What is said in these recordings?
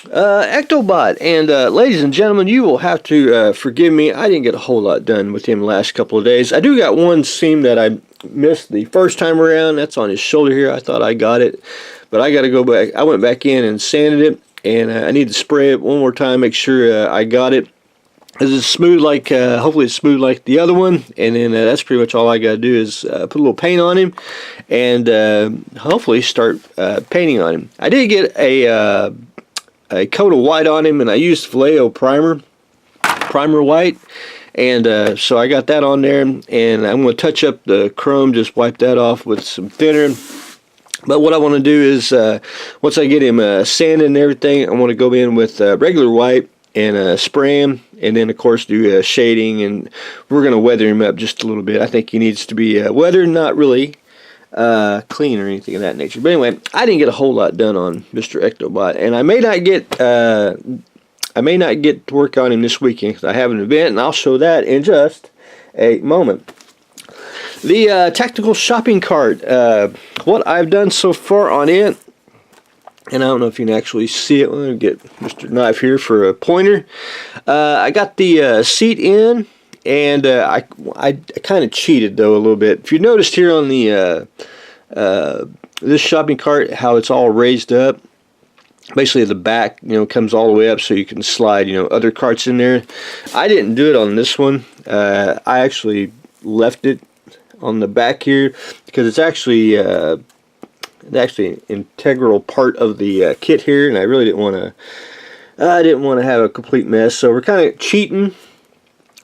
Ectobot, and ladies and gentlemen, you will have to forgive me. I didn't get a whole lot done with him the last couple of days. I do got one seam that I missed the first time around. That's on his shoulder here. I thought I got it, but I got to go back. I went back in and sanded it, and I need to spray it one more time, make sure I got it. As it's smooth like, hopefully it's smooth like the other one, and then that's pretty much all I got to do is put a little paint on him, and hopefully start painting on him. I did get a coat of white on him, and I used Vallejo primer white, and so I got that on there, and I'm going to touch up the chrome, just wipe that off with some thinner. But what I want to do is, once I get him sanded and everything, I want to go in with regular white and spray him, and then of course do shading, and we're going to weather him up just a little bit. I think he needs to be weathered, not really clean or anything of that nature. But anyway, I didn't get a whole lot done on Mr. Ectobot, and I may not get to work on him this weekend because I have an event, and I'll show that in just a moment. The tactical shopping cart, what I've done so far on it, and I don't know if you can actually see it. Let me get Mr. Knife here for a pointer. I got the seat in, and I kind of cheated though a little bit. If you noticed here on the this shopping cart, how it's all raised up. Basically the back, comes all the way up so you can slide, other carts in there. I didn't do it on this one. I actually left it on the back here because it's actually an integral part of the kit here, and I really didn't want to have a complete mess. So we're kind of cheating.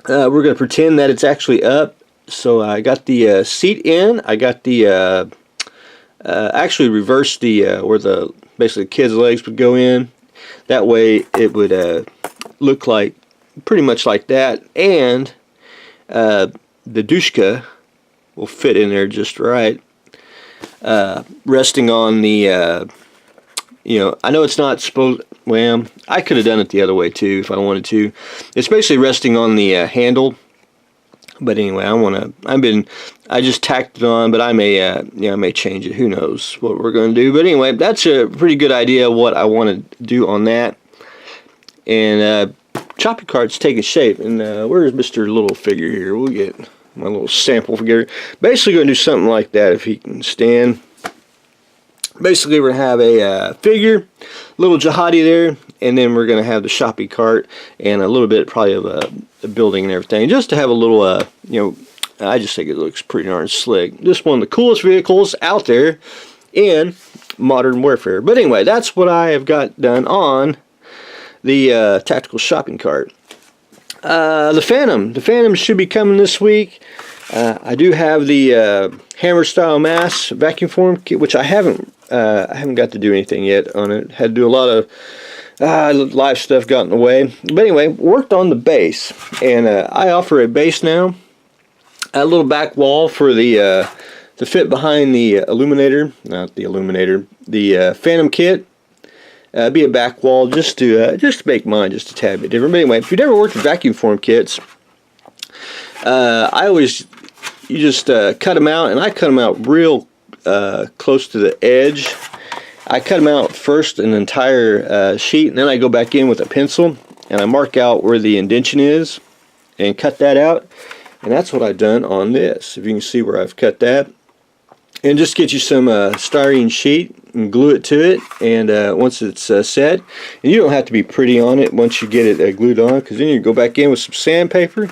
We're going to pretend that it's actually up. So I got the seat in. I got the actually reversed the where the basically kids' legs would go in. That way it would look like pretty much like that, and the dushka will fit in there just right. Resting on the, I know it's not supposed, well, I could have done it the other way too if I wanted to. It's basically resting on the handle, but anyway, I just tacked it on, but I may change it. Who knows what we're going to do? But anyway, that's a pretty good idea of what I want to do on that. And shopping cart's taking shape, and where's Mr. Little Figure here? We'll get my little sample figure. Basically going to do something like that if he can stand. Basically we're going to have a figure, little jihadi there, and then we're going to have the shopping cart and a little bit probably of a building and everything, just to have a little, I just think it looks pretty darn slick. Just one of the coolest vehicles out there in modern warfare. But anyway, that's what I have got done on the tactical shopping cart. The Phantom should be coming this week. I do have the hammer style mass vacuum form kit, which I haven't got to do anything yet on it. Had to do a lot of live stuff, got in the way. But anyway, worked on the base, and I offer a base now, a little back wall for the to fit behind the illuminator, not the illuminator, the Phantom kit. Be a back wall just to make mine just a tad bit different. But anyway, if you've never worked with vacuum form kits, you just cut them out, and I cut them out real close to the edge. I cut them out first, an entire sheet, and then I go back in with a pencil and I mark out where the indentation is and cut that out. And that's what I've done on this. If you can see where I've cut that. And just get you some styrene sheet and glue it to it, and once it's set, and you don't have to be pretty on it once you get it glued on, because then you go back in with some sandpaper,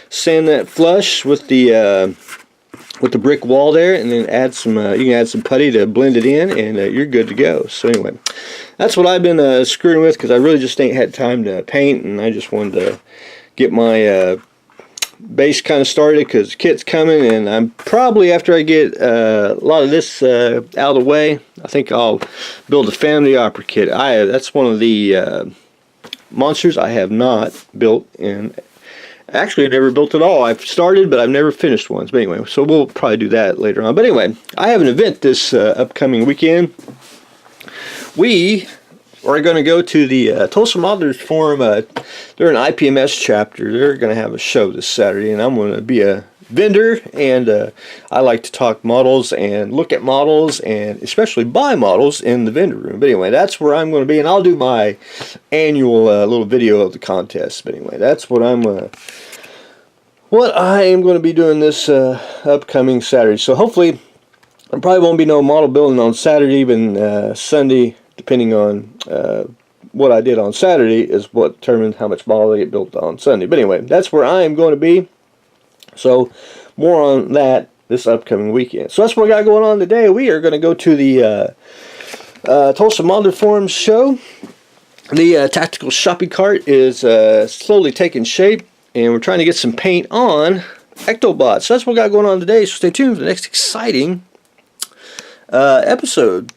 sand that flush with the brick wall there, and then add some you can add some putty to blend it in, and you're good to go. So anyway, that's what I've been screwing with, because I really just ain't had time to paint, and I just wanted to get my base kind of started, because kit's coming, and I'm probably, after I get a lot of this out of the way, I think I'll build a Family Opera kit. That's one of the monsters I have not built, and actually I never built it all. I've started, but I've never finished ones. But anyway, so we'll probably do that later on. But anyway, I have an event this upcoming weekend. We are going to go to the Tulsa Modelers Forum. They're an IPMS chapter. They're going to have a show this Saturday, and I'm going to be a vendor, and I like to talk models and look at models and especially buy models in the vendor room. But anyway, that's where I'm going to be, and I'll do my annual little video of the contest. But anyway, that's what I am going to be doing this upcoming Saturday. So hopefully there probably won't be no model building on Saturday, even Sunday, depending on what I did on Saturday is what determines how much model I get built on Sunday. But anyway, that's where I am going to be. So more on that this upcoming weekend. So that's what we got going on today. We are going to go to the Tulsa Model Forums show. The tactical shopping cart is slowly taking shape, and we're trying to get some paint on Ectobot. So that's what we got going on today. So stay tuned for the next exciting episode.